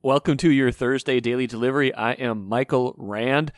Welcome to your Thursday Daily Delivery. I am Michael Rand.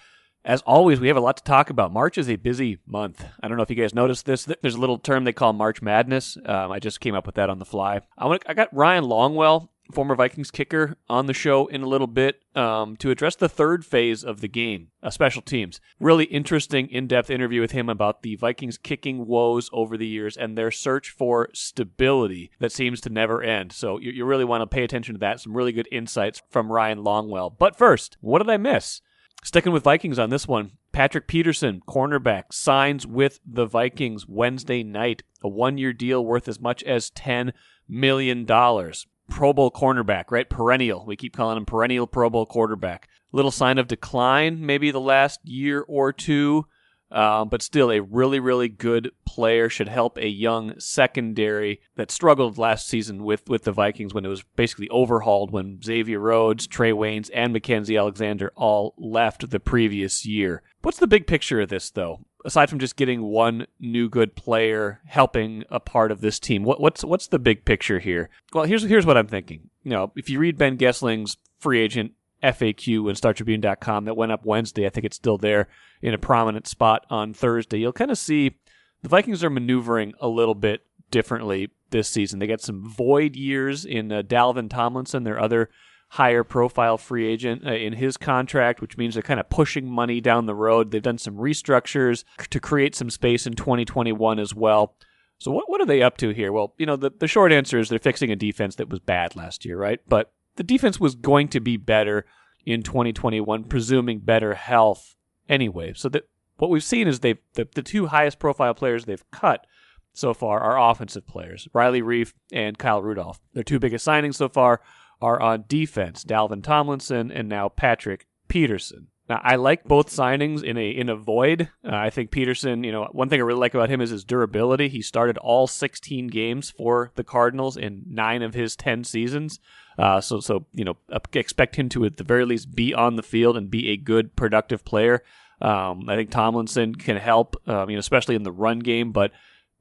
As always, we have a lot to talk about. March is a busy month. I don't know if you guys noticed this. There's a little term they call March Madness. I just came up with that on the fly. I got Ryan Longwell, former Vikings kicker, on the show in a little bit to address the third phase of the game, special teams. Really interesting, in-depth interview with him about the Vikings kicking woes over the years and their search for stability that seems to never end. So you really want to pay attention to that. Some really good insights from Ryan Longwell. But first, what did I miss? Sticking with Vikings on this one, Patrick Peterson, cornerback, signs with the Vikings Wednesday night. A one-year deal worth as much as $10 million. Pro Bowl cornerback, right? Perennial. We keep calling him perennial Pro Bowl quarterback. Little sign of decline, maybe the last year or two, but still a really, really good player. Should help a young secondary that struggled last season with the Vikings when it was basically overhauled when Xavier Rhodes, Trey Waynes, and Mackenzie Alexander all left the previous year. What's the big picture of this, though? Aside from just getting one new good player helping a part of this team, what's the big picture here? Well, here's what I'm thinking. You know, if you read Ben Gessling's free agent FAQ and StarTribune.com that went up Wednesday, I think it's still there in a prominent spot on Thursday, you'll kind of see the Vikings are maneuvering a little bit differently this season. They got some void years in Dalvin Tomlinson, their other higher profile free agent in his contract, which means they're kind of pushing money down the road. They've done some restructures to create some space in 2021 as well. So what are they up to here? Well, you know, the short answer is they're fixing a defense that was bad last year, right? But the defense was going to be better in 2021, presuming better health anyway. So that what we've seen is the two highest profile players they've cut so far are offensive players, Riley Reiff and Kyle Rudolph. Their two biggest signings so far are on defense, Dalvin Tomlinson and now Patrick Peterson. Now, I like both signings in a void. I think Peterson, you know, one thing I really like about him is his durability. He started all 16 games for the Cardinals in 9 of his 10 seasons. So you know, expect him to at the very least be on the field and be a good, productive player. I think Tomlinson can help, especially in the run game. But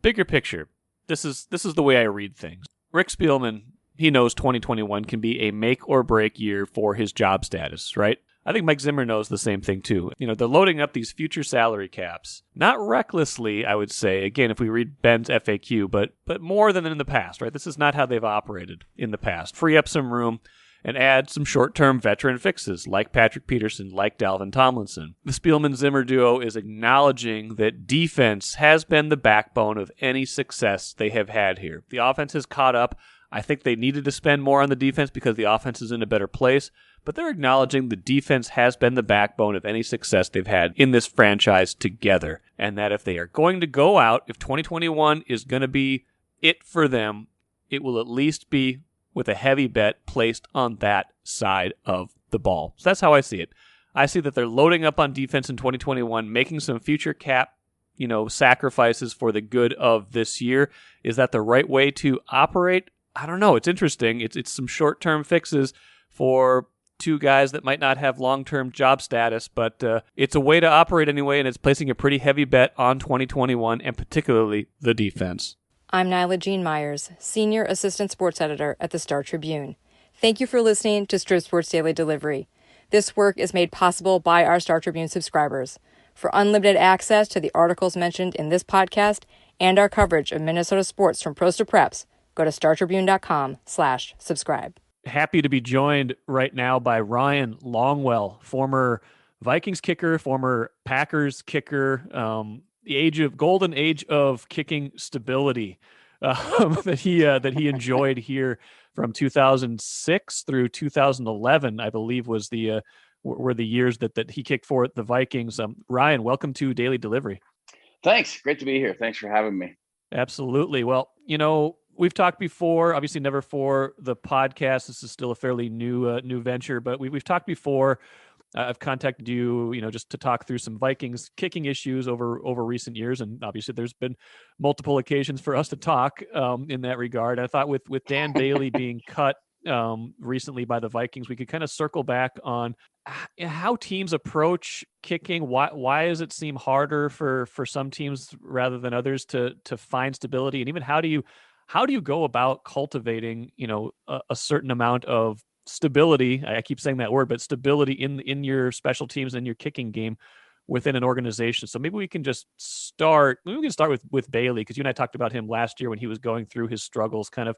bigger picture, this is the way I read things. Rick Spielman, he knows 2021 can be a make or break year for his job status, right? I think Mike Zimmer knows the same thing too. You know, they're loading up these future salary caps, not recklessly, I would say, again, if we read Ben's FAQ, but more than in the past, right? This is not how they've operated in the past. Free up some room and add some short-term veteran fixes like Patrick Peterson, like Dalvin Tomlinson. The Spielman-Zimmer duo is acknowledging that defense has been the backbone of any success they have had here. The offense has caught up. I think they needed to spend more on the defense because the offense is in a better place, but they're acknowledging the defense has been the backbone of any success they've had in this franchise together, and that if they are going to go out, if 2021 is going to be it for them, it will at least be with a heavy bet placed on that side of the ball. So that's how I see it. I see that they're loading up on defense in 2021, making some future cap sacrifices for the good of this year. Is that the right way to operate? I don't know. It's interesting. It's some short-term fixes for two guys that might not have long-term job status, but it's a way to operate anyway, and it's placing a pretty heavy bet on 2021 and particularly the defense. I'm Nyla Jean Myers, Senior Assistant Sports Editor at the Star Tribune. Thank you for listening to Strip Sports Daily Delivery. This work is made possible by our Star Tribune subscribers. For unlimited access to the articles mentioned in this podcast and our coverage of Minnesota sports from pros to preps, go to startribune.com/subscribe. Happy to be joined right now by Ryan Longwell, former Vikings kicker, former Packers kicker, the golden age of kicking stability that he enjoyed here from 2006 through 2011, I believe were the years that he kicked for the Vikings. Ryan, welcome to Daily Delivery. Thanks. Great to be here. Thanks for having me. Absolutely. Well, we've talked before, obviously never for the podcast. This is still a fairly new venture, but we've talked before. I've contacted you, just to talk through some Vikings kicking issues over recent years, and obviously there's been multiple occasions for us to talk in that regard. I thought with Dan Bailey being cut recently by the Vikings, we could kind of circle back on how teams approach kicking. Why does it seem harder for some teams rather than others to find stability, and even how do you go about cultivating a certain amount of stability. I keep saying that word, but stability in your special teams and your kicking game within an organization. So maybe we can just start. Maybe we can start with Bailey, because you and I talked about him last year when he was going through his struggles, kind of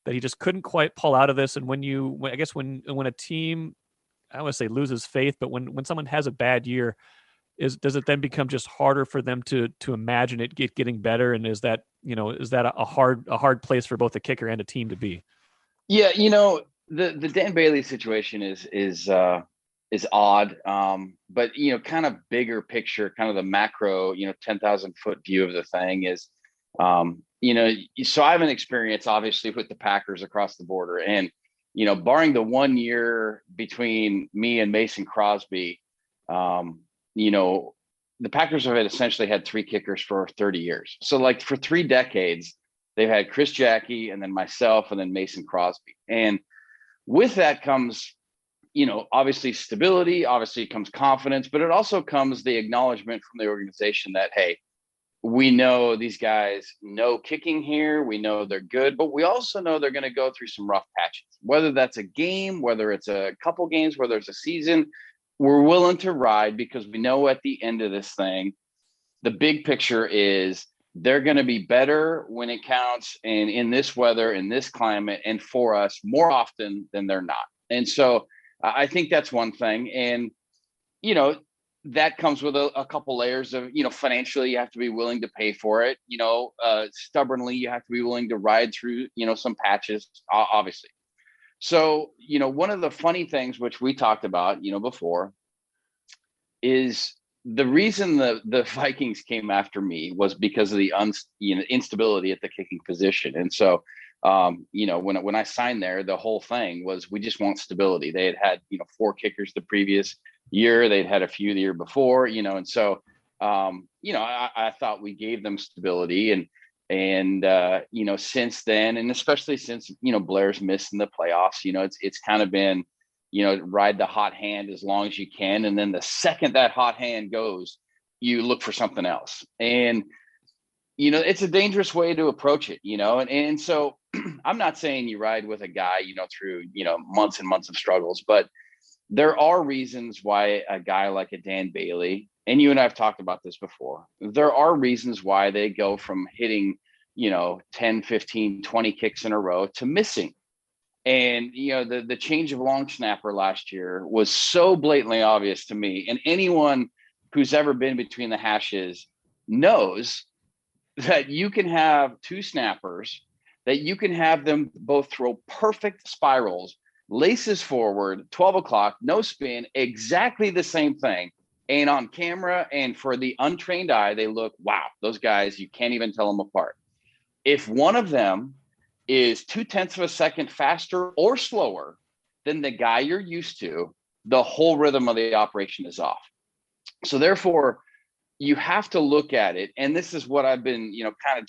that he just couldn't quite pull out of this. And when a team, I don't want to say loses faith, but when someone has a bad year, does it then become just harder for them to imagine it getting better? And is that a hard place for both the kicker and a team to be? Yeah, the Dan Bailey situation is odd, but kind of bigger picture, kind of the macro, 10,000 foot view of the thing is, so I have an experience obviously with the Packers across the border, and barring the 1 year between me and Mason Crosby, the Packers have essentially had three kickers for 30 years. So like for 3 decades, they've had Chris Jackie and then myself and then Mason Crosby. And with that comes, obviously stability, obviously comes confidence, but it also comes the acknowledgement from the organization that, hey, we know these guys know kicking here. We know they're good, but we also know they're going to go through some rough patches, whether that's a game, whether it's a couple games, whether it's a season. We're willing to ride because we know at the end of this thing, the big picture is they're going to be better when it counts and in this weather, in this climate, and for us more often than they're not. And so I think that's one thing. And, that comes with a couple layers of, financially, you have to be willing to pay for it. Stubbornly, you have to be willing to ride through, some patches, obviously. So, one of the funny things, which we talked about, before, is the reason the Vikings came after me was because of the instability at the kicking position. And so, when I signed there, the whole thing was we just want stability. They had 4 kickers the previous year. They'd had a few the year before, and so, I thought we gave them stability. And since then, and especially since, Blair's missed in the playoffs, it's kind of been, ride the hot hand as long as you can. And then the second that hot hand goes, you look for something else. And, it's a dangerous way to approach it, and so I'm not saying you ride with a guy, through, months and months of struggles, but there are reasons why a guy like a Dan Bailey, and you and I have talked about this before, there are reasons why they go from hitting, 10, 15, 20 kicks in a row to missing. And, the change of long snapper last year was so blatantly obvious to me. And anyone who's ever been between the hashes knows that you can have 2 snappers, that you can have them both throw perfect spirals, laces forward, 12 o'clock, no spin, exactly the same thing. And on camera and for the untrained eye, they look, wow, those guys, you can't even tell them apart. If one of them is 0.2 of a second faster or slower than the guy you're used to, the whole rhythm of the operation is off. So therefore, you have to look at it. And this is what I've been, kind of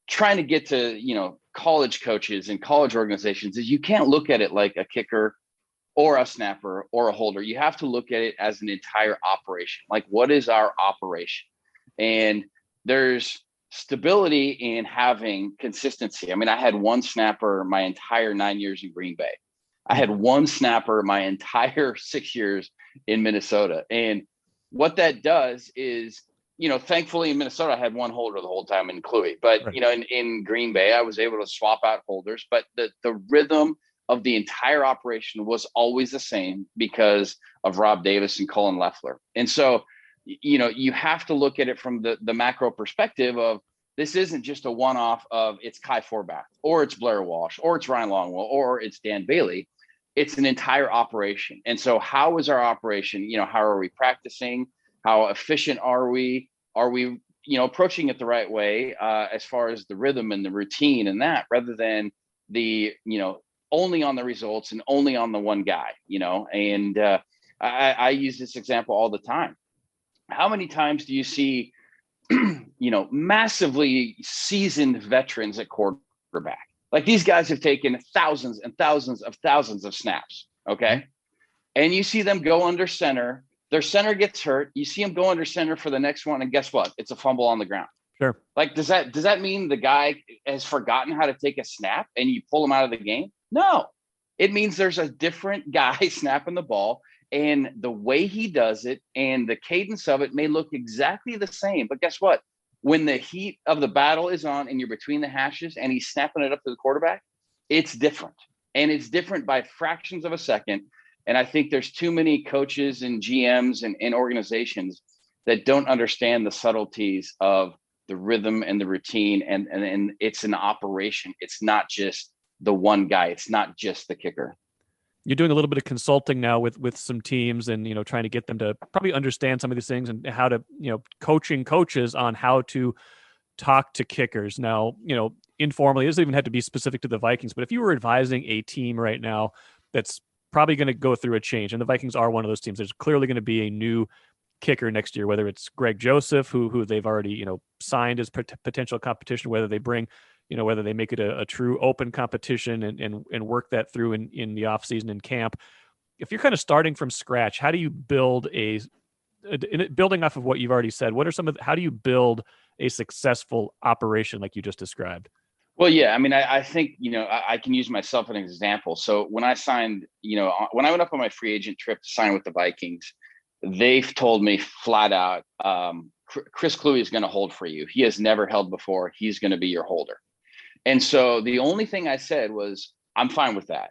trying to get to, college coaches and college organizations, is you can't look at it like a kicker or a snapper or a holder. You have to look at it as an entire operation. Like, what is our operation? And there's stability in having consistency. I mean, I had one snapper my entire 9 years in Green Bay. I had one snapper my entire 6 years in Minnesota. And what that does is, thankfully in Minnesota, I had one holder the whole time in Cluey. But, right. In Green Bay, I was able to swap out holders. But the rhythm of the entire operation was always the same because of Rob Davis and Colin Loeffler. And so, you have to look at it from the macro perspective of, this isn't just a one-off of it's Kai Forbath or it's Blair Walsh or it's Ryan Longwell or it's Dan Bailey. It's an entire operation. And so how is our operation? How are we practicing? How efficient are we? Are we, approaching it the right way as far as the rhythm and the routine and that, rather than the, only on the results and only on the one guy, and I use this example all the time. How many times do you see, massively seasoned veterans at quarterback? Like, these guys have taken thousands and thousands of snaps. Okay. And you see them go under center, their center gets hurt. You see them go under center for the next one. And guess what? It's a fumble on the ground. Sure. Like, does that mean the guy has forgotten how to take a snap and you pull him out of the game? No. It means there's a different guy snapping the ball, and the way he does it and the cadence of it may look exactly the same. But guess what? When the heat of the battle is on and you're between the hashes and he's snapping it up to the quarterback, it's different. And it's different by fractions of a second. And I think there's too many coaches and GMs and organizations that don't understand the subtleties of the rhythm and the routine. And it's an operation. It's not just the one guy. It's not just the kicker. You're doing a little bit of consulting now with some teams and, trying to get them to probably understand some of these things and how to, coaching coaches on how to talk to kickers. Now, informally, it doesn't even have to be specific to the Vikings, but if you were advising a team right now that's probably going to go through a change, and the Vikings are one of those teams, there's clearly going to be a new kicker next year, whether it's Greg Joseph, who they've already, signed as potential competition, whether they bring, whether they make it a true open competition and work that through in the offseason and camp. If you're kind of starting from scratch, how do you build building off of what you've already said, how do you build a successful operation like you just described? Well, yeah, I mean, I think, I can use myself as an example. So when I signed, when I went up on my free agent trip to sign with the Vikings, they've told me flat out, Chris Cluey is going to hold for you. He has never held before. He's going to be your holder. And so the only thing I said was, I'm fine with that.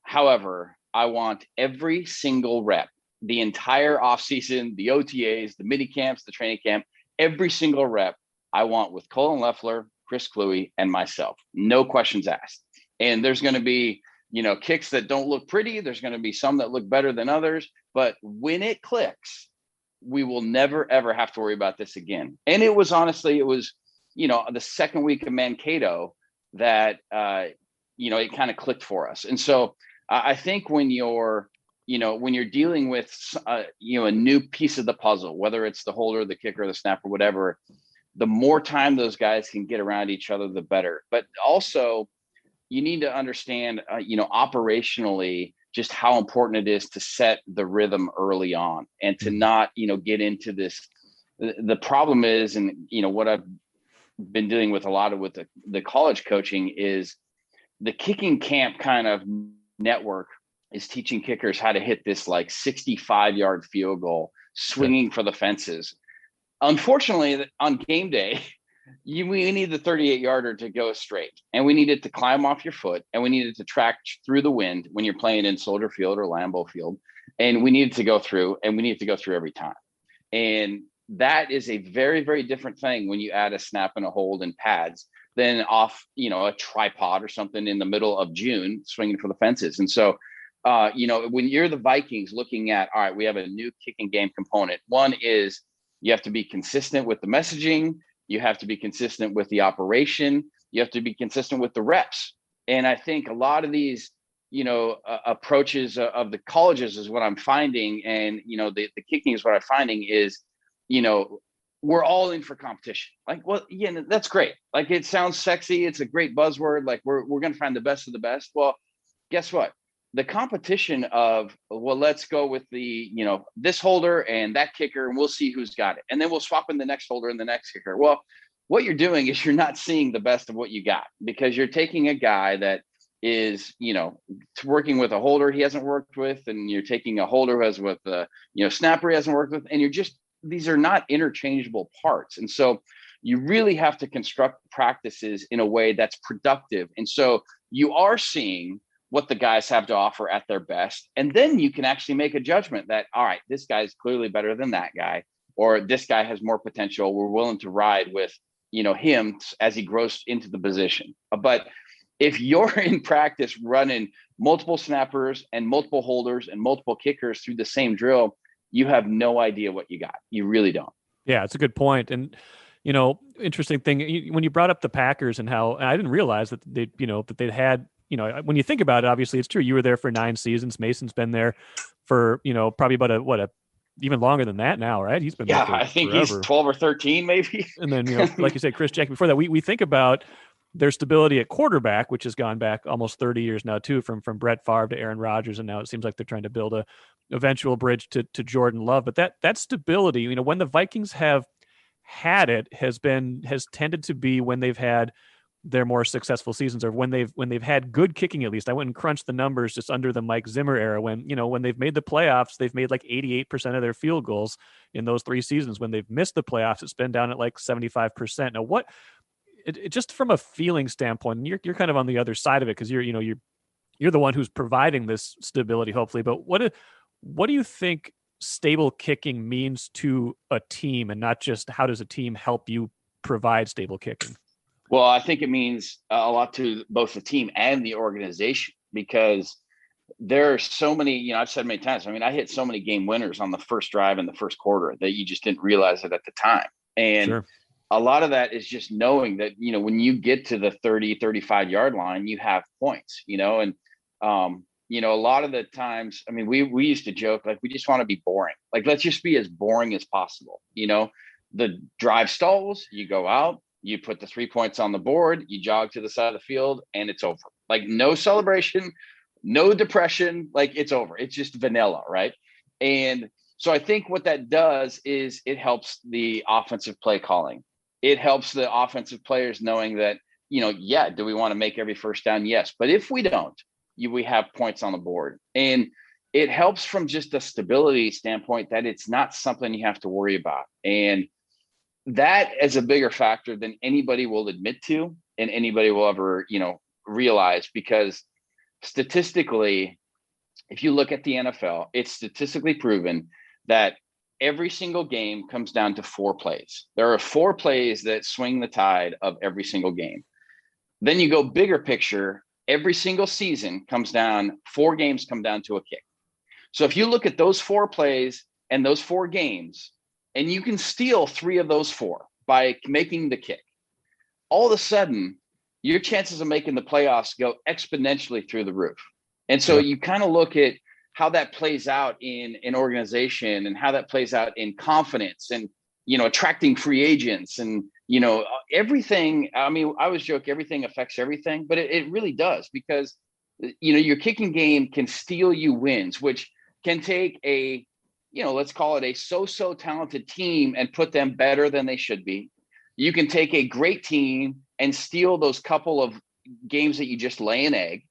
However, I want every single rep, the entire offseason, the OTAs, the mini camps, the training camp, every single rep I want with Colin Loeffler, Chris Cluey, and myself. No questions asked. And there's going to be, kicks that don't look pretty. There's going to be some that look better than others. But when it clicks, we will never, ever have to worry about this again. And it was the second week of Mankato that, it kind of clicked for us. And so I think when you're dealing with, a new piece of the puzzle, whether it's the holder, the kicker, the snapper, whatever, the more time those guys can get around each other, the better. But also you need to understand, operationally, just how important it is to set the rhythm early on and to not, get into this. The problem is, and, what I've been dealing with a lot of with the college coaching is the kicking camp kind of network is teaching kickers how to hit this like 65-yard field goal, swinging for the fences. Unfortunately, on game day, we need the 38-yarder to go straight, and we need it to climb off your foot, and we need it to track through the wind when you're playing in Soldier Field or Lambeau Field, and we need it to go through, and we need it to go through every time. And that is a very, very different thing when you add a snap and a hold and pads than off, a tripod or something in the middle of June swinging for the fences. And so, when you're the Vikings looking at, all right, we have a new kicking game component. One is you have to be consistent with the messaging. You have to be consistent with the operation. You have to be consistent with the reps. And I think a lot of these, approaches of the colleges is what I'm finding. And, the kicking is what I'm finding is, we're all in for competition. Like, well, yeah, that's great. Like, it sounds sexy. It's a great buzzword. Like we're going to find the best of the best. Well, guess what? The competition of, well, let's go with the, this holder and that kicker, and we'll see who's got it. And then we'll swap in the next holder and the next kicker. Well, what you're doing is you're not seeing the best of what you got, because you're taking a guy that is, working with a holder he hasn't worked with, and you're taking a holder who has with a, snapper he hasn't worked with, and these are not interchangeable parts. And so you really have to construct practices in a way that's productive. And so you are seeing what the guys have to offer at their best. And then you can actually make a judgment that, all right, this guy's clearly better than that guy, or this guy has more potential. We're willing to ride with, him as he grows into the position. But if you're in practice running multiple snappers and multiple holders and multiple kickers through the same drill, you have no idea what you got. You really don't. Yeah, it's a good point. And, interesting thing, when you brought up the Packers and how, and I didn't realize that they'd had, when you think about it, obviously it's true. You were there for 9 seasons. Mason's been there for, probably about even longer than that now, right? He's been there for I think forever. He's 12 or 13 maybe. And then, like you said, Chris Jackie, before that, we think about their stability at quarterback, which has gone back almost 30 years now too, from Brett Favre to Aaron Rodgers. And now it seems like they're trying to build a eventual bridge to Jordan Love. But that stability, when the Vikings have had it, has tended to be when they've had their more successful seasons, or when they've had good kicking. At least I went and crunched the numbers just under the Mike Zimmer era, when they've made the playoffs, they've made like 88% of their field goals in those 3 seasons. When they've missed the playoffs, it's been down at like 75%. Now, it just from a feeling standpoint, and you're kind of on the other side of it, because you're the one who's providing this stability, hopefully. But what do you think stable kicking means to a team, and not just how does a team help you provide stable kicking? Well, I think it means a lot to both the team and the organization, because there are so many, I've said many times, I hit so many game winners on the first drive in the first quarter that you just didn't realize it at the time. And sure. A lot of that is just knowing that, when you get to the 30, 35 yard line, you have points, and, a lot of the times, we used to joke, like, we just want to be boring. Like, let's just be as boring as possible. The drive stalls, you go out, you put the 3 points on the board, you jog to the side of the field, and it's over. Like, no celebration, no depression, like, it's over. It's just vanilla, right? And so I think what that does is it helps the offensive play calling. It helps the offensive players knowing that, do we want to make every first down? Yes. But if we don't, we have points on the board. And it helps from just a stability standpoint that it's not something you have to worry about. And that is a bigger factor than anybody will admit to and anybody will ever, realize, because statistically, if you look at the NFL, it's statistically proven that every single game comes down to 4 plays. There are 4 plays that swing the tide of every single game. Then you go bigger picture, every single season 4 games come down to a kick. So if you look at those 4 plays and those 4 games, and you can steal 3 of those 4 by making the kick, all of a sudden your chances of making the playoffs go exponentially through the roof. And so you kind of look at how that plays out in an organization, and how that plays out in confidence, and, attracting free agents, and, everything. I always joke, everything affects everything, but it really does, because, your kicking game can steal you wins, which can take a, let's call it a so talented team and put them better than they should be. You can take a great team and steal those couple of games that you just lay an egg.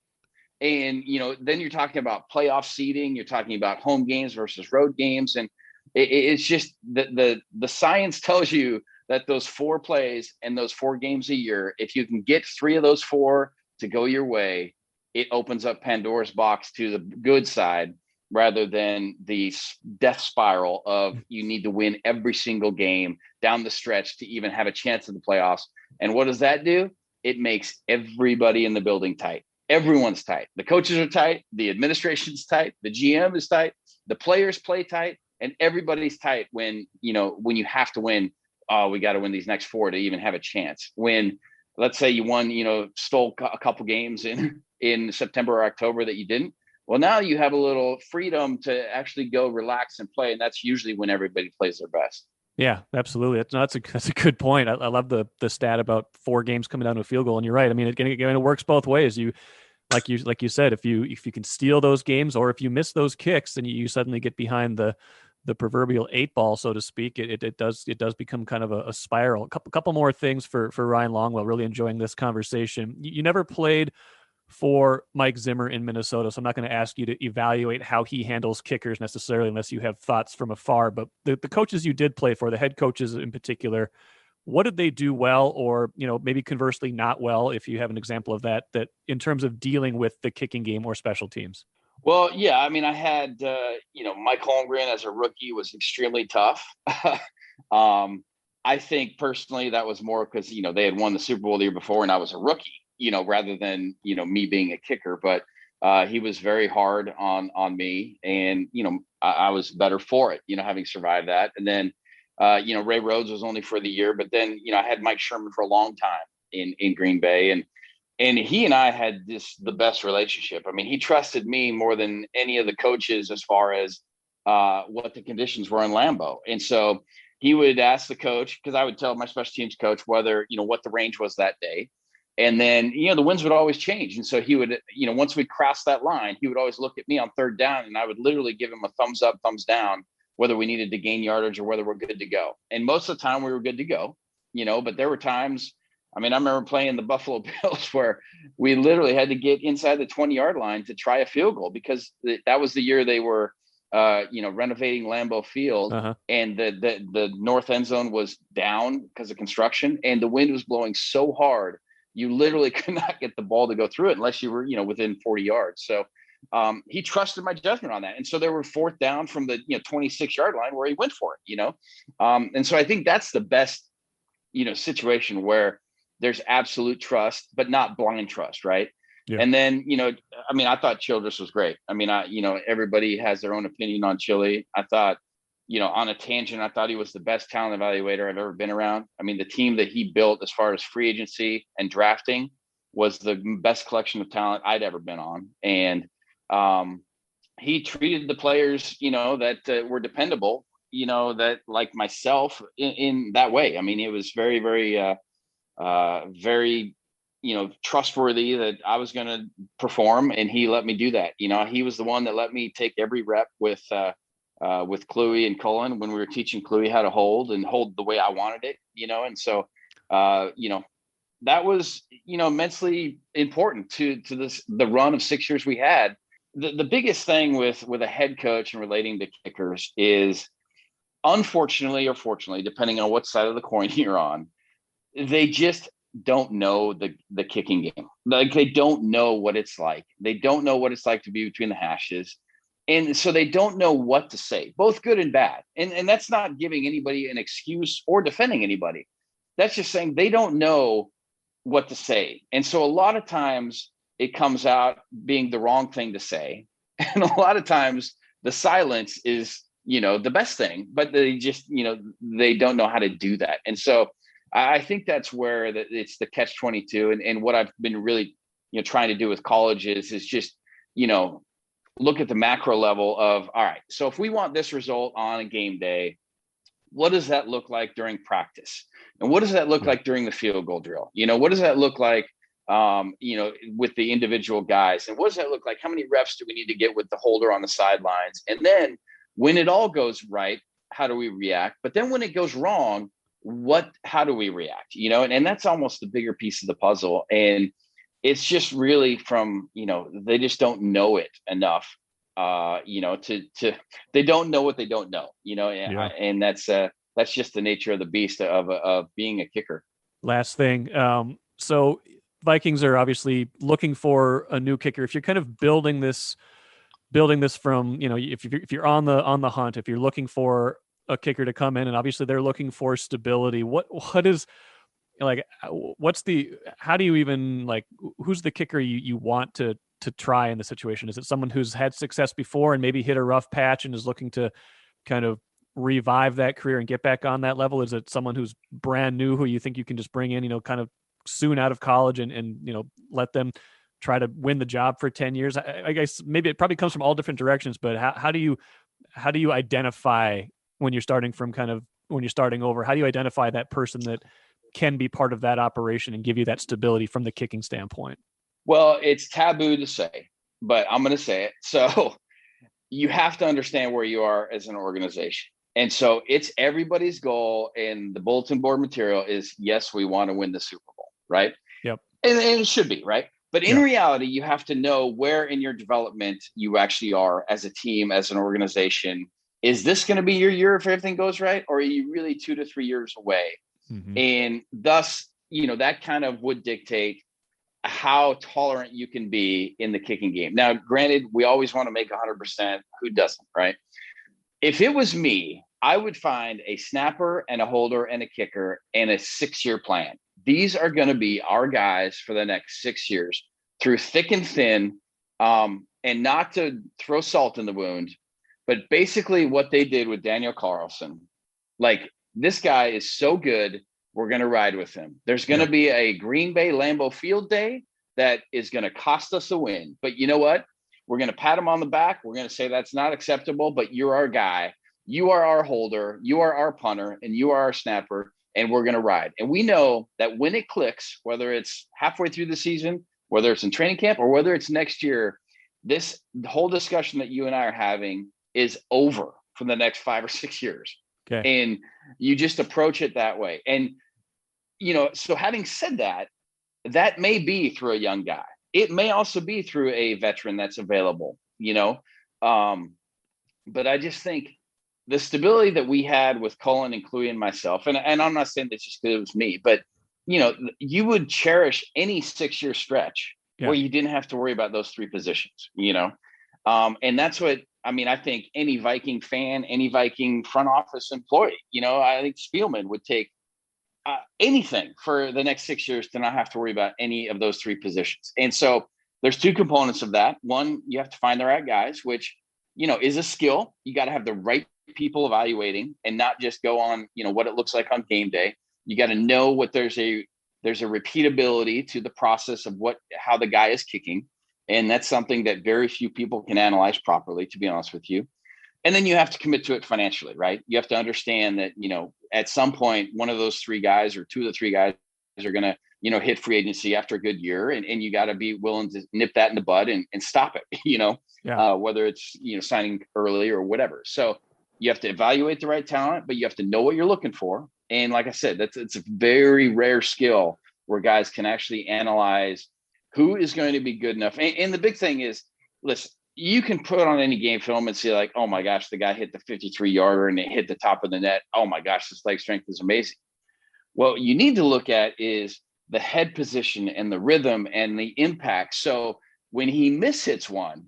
And, then you're talking about playoff seeding, you're talking about home games versus road games. And it's just the science tells you that those 4 plays and those 4 games a year, if you can get 3 of those 4 to go your way, it opens up Pandora's box to the good side, rather than the death spiral of you need to win every single game down the stretch to even have a chance at the playoffs. And what does that do? It makes everybody in the building tight. Everyone's tight. The coaches are tight. The administration's tight. The GM is tight. The players play tight, and everybody's tight when you have to win. We got to win these next 4 to even have a chance. When, let's say you won, stole a couple games in September or October that you didn't. Well, now you have a little freedom to actually go relax and play. And that's usually when everybody plays their best. Yeah, absolutely. That's a good point. I love the stat about 4 games coming down to a field goal. And you're right. It works both ways. Like you said, if you can steal those games, or if you miss those kicks, then you suddenly get behind the proverbial 8 ball, so to speak. It does become kind of a spiral. A couple more things for Ryan Longwell. Really enjoying this conversation. You never played for Mike Zimmer in Minnesota, so I'm not going to ask you to evaluate how he handles kickers necessarily, unless you have thoughts from afar. But the coaches you did play for, the head coaches in particular, what did they do well, or maybe conversely not well, if you have an example of that in terms of dealing with the kicking game or special teams? Well, yeah, I had Mike Holmgren as a rookie was extremely tough. I think personally that was more because they had won the Super Bowl the year before and I was a rookie, rather than me being a kicker. But he was very hard on me, and I was better for it, having survived that. And then Ray Rhodes was only for the year, but then I had Mike Sherman for a long time in Green Bay, and he and I had the best relationship. He trusted me more than any of the coaches as far as what the conditions were in Lambeau. And so he would ask the coach, because I would tell my special teams coach whether, what the range was that day. And then, the winds would always change. And so he would, once we crossed that line, he would always look at me on 3rd down, and I would literally give him a thumbs up, thumbs down, whether we needed to gain yardage or whether we're good to go. And most of the time we were good to go, but there were times I mean, I remember playing the Buffalo Bills where we literally had to get inside the 20-yard line to try a field goal because that was the year they were, renovating Lambeau Field, and the north end zone was down because of construction, and the wind was blowing so hard you literally could not get the ball to go through it unless you were, within 40 yards. So he trusted my judgment on that, and so there were fourth down from the 26-yard line where he went for it. And so I think that's the best situation where there's absolute trust, but not blind trust, right? Yeah. And then, I thought Childress was great. Everybody has their own opinion on Chili. I thought, on a tangent, I thought he was the best talent evaluator I've ever been around. The team that he built as far as free agency and drafting was the best collection of talent I'd ever been on. And he treated the players, that were dependable, that like myself in that way. It was very, very, very, trustworthy that I was going to perform, and he let me do that. He was the one that let me take every rep with Cluey and Cullen when we were teaching Cluey how to hold the way I wanted it, and so, that was, immensely important to the run of 6 years we had. The biggest thing with a head coach and relating to kickers is, unfortunately or fortunately, depending on what side of the coin you're on, they just don't know the kicking game. Like, they don't know what it's like. They don't know what it's like to be between the hashes. And so they don't know what to say, both good and bad. And that's not giving anybody an excuse or defending anybody. That's just saying they don't know what to say. And so a lot of times it comes out being the wrong thing to say. And a lot of times the silence is, the best thing, but they just, they don't know how to do that. And so I think that's where it's the catch-22. And what I've been really, trying to do with colleges is just, look at the macro level of, all right, so if we want this result on a game day, what does that look like during practice? And what does that look like during the field goal drill? What does that look like, with the individual guys? And what does that look like? How many reps do we need to get with the holder on the sidelines? And then when it all goes right, how do we react? But then when it goes wrong, how do we react? And that's almost the bigger piece of the puzzle. And it's just really from, they just don't know it enough, they don't know what they don't know, and that's just the nature of the beast of being a kicker. Last thing. So Vikings are obviously looking for a new kicker. If you're kind of building this from, if you're on the hunt, if you're looking for a kicker to come in, and obviously they're looking for stability, what is, like, how do you even, like, who's the kicker you want to try in the situation? Is it someone who's had success before and maybe hit a rough patch and is looking to kind of revive that career and get back on that level? Is it someone who's brand new who you think you can just bring in, kind of soon out of college and let them try to win the job for 10 years? I guess maybe it probably comes from all different directions, but how do you identify when you're starting over? How do you identify that person that can be part of that operation and give you that stability from the kicking standpoint? Well, it's taboo to say, but I'm going to say it. So you have to understand where you are as an organization. And so it's everybody's goal, and the bulletin board material is, yes, we want to win the Super Bowl, right? Yep. And it should be, right? But in reality, you have to know where in your development you actually are as a team, as an organization. Is this going to be your year if everything goes right? Or are you really 2 to 3 years away? Mm-hmm. And thus, that kind of would dictate how tolerant you can be in the kicking game. Now, granted, we always want to make 100%. Who doesn't, right? If it was me, I would find a snapper and a holder and a kicker and a 6-year plan. These are going to be our guys for the next 6 years through thick and thin, and not to throw salt in the wound, but basically what they did with Daniel Carlson, like, this guy is so good, we're going to ride with him. There's going to be a Green Bay Lambeau Field day that is going to cost us a win. But you know what? We're going to pat him on the back. We're going to say that's not acceptable, but you're our guy. You are our holder. You are our punter, and you are our snapper, and we're going to ride. And we know that when it clicks, whether it's halfway through the season, whether it's in training camp, or whether it's next year, this whole discussion that you and I are having is over for the next 5 or 6 years. Okay. And you just approach it that way. And So having said that, that may be through a young guy. It may also be through a veteran that's available, but I just think the stability that we had with Cullen, including myself, and I'm not saying this just because it was me, but you would cherish any 6-year stretch where you didn't have to worry about those 3 positions, and that's what, I think any Viking fan, any Viking front office employee, I think Spielman would take anything for the next 6 years to not have to worry about any of those 3 positions. And so there's 2 components of that. One, you have to find the right guys, which, is a skill. You got to have the right people evaluating and not just go on, what it looks like on game day. You got to know what there's a repeatability to the process of how the guy is kicking. And that's something that very few people can analyze properly, to be honest with you. And then you have to commit to it financially, right? You have to understand that, at some point, one of those 3 guys or 2 of the 3 guys are going to, hit free agency after a good year. And you got to be willing to nip that in the bud and stop it, whether it's, signing early or whatever. So you have to evaluate the right talent, but you have to know what you're looking for. And like I said, it's a very rare skill where guys can actually analyze who is going to be good enough. And the big thing is, listen, you can put on any game film and see like, oh my gosh, the guy hit the 53-yarder and it hit the top of the net. Oh my gosh, this leg strength is amazing. What you need to look at is the head position and the rhythm and the impact. So when he mishits one,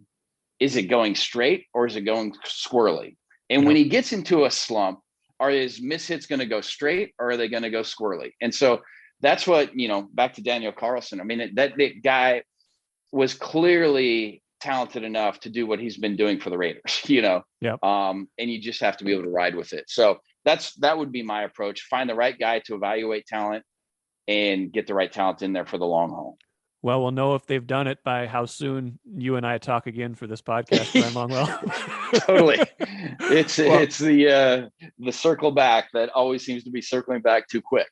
is it going straight or is it going squirrely? And when he gets into a slump, are his mishits going to go straight or are they going to go squirrely? And so that's what, back to Daniel Carlson. That guy was clearly talented enough to do what he's been doing for the Raiders, and you just have to be able to ride with it. So that would be my approach. Find the right guy to evaluate talent and get the right talent in there for the long haul. Well, we'll know if they've done it by how soon you and I talk again for this podcast, Ryan Longwell. Totally. It's the circle back that always seems to be circling back too quick.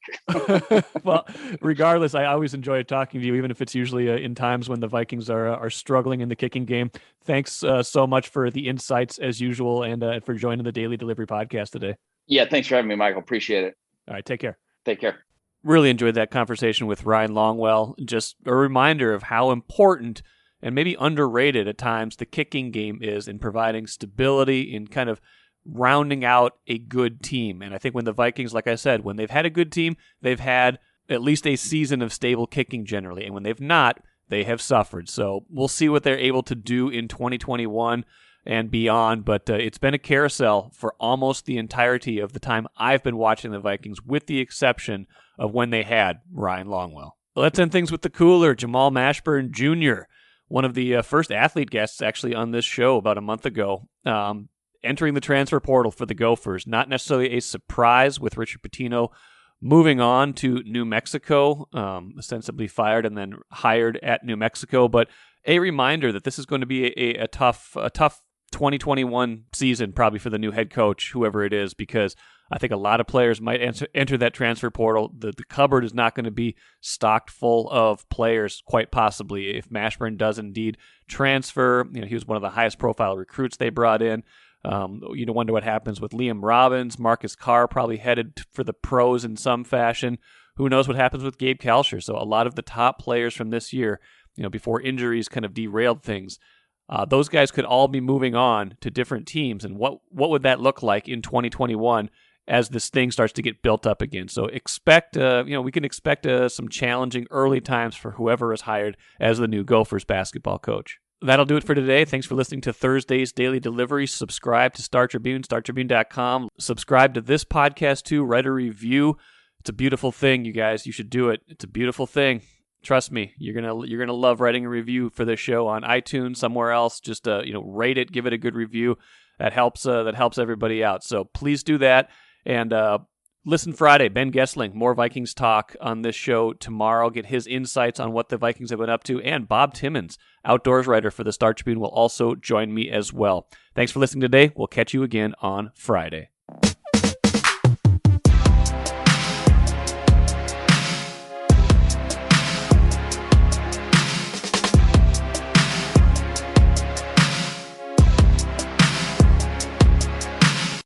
Well, regardless, I always enjoy talking to you, even if it's usually in times when the Vikings are struggling in the kicking game. Thanks so much for the insights as usual and for joining the Daily Delivery podcast today. Yeah, thanks for having me, Michael. Appreciate it. All right, take care. Take care. Really enjoyed that conversation with Ryan Longwell. Just a reminder of how important and maybe underrated at times the kicking game is in providing stability, in kind of rounding out a good team. And I think when the Vikings, like I said, when they've had a good team, they've had at least a season of stable kicking generally. And when they've not, they have suffered. So we'll see what they're able to do in 2021 and beyond, but it's been a carousel for almost the entirety of the time I've been watching the Vikings, with the exception of when they had Ryan Longwell. Let's end things with the cooler, Jamal Mashburn Jr., one of the first athlete guests actually on this show about a month ago, entering the transfer portal for the Gophers. Not necessarily a surprise with Richard Pitino moving on to New Mexico, ostensibly fired and then hired at New Mexico, but a reminder that this is going to be a tough 2021 season probably for the new head coach, whoever it is, because I think a lot of players might enter that transfer portal. The cupboard is not going to be stocked full of players, quite possibly, if Mashburn does indeed transfer. He was one of the highest profile recruits they brought in. Wonder what happens with Liam Robbins. Marcus Carr probably headed for the pros in some fashion. Who knows what happens with Gabe Kalsher? So a lot of the top players from this year, before injuries kind of derailed things, those guys could all be moving on to different teams. And what would that look like in 2021 as this thing starts to get built up again? So we can expect some challenging early times for whoever is hired as the new Gophers basketball coach. That'll do it for today. Thanks for listening to Thursday's Daily Delivery. Subscribe to Star Tribune, startribune.com. Subscribe to this podcast too. Write a review. It's a beautiful thing, you guys. You should do it. It's a beautiful thing. Trust me, you're gonna love writing a review for this show on iTunes, somewhere else. Just rate it, give it a good review. That helps everybody out. So please do that. And listen Friday, Ben Gessling, more Vikings talk on this show tomorrow. Get his insights on what the Vikings have been up to. And Bob Timmons, outdoors writer for the Star Tribune, will also join me as well. Thanks for listening today. We'll catch you again on Friday.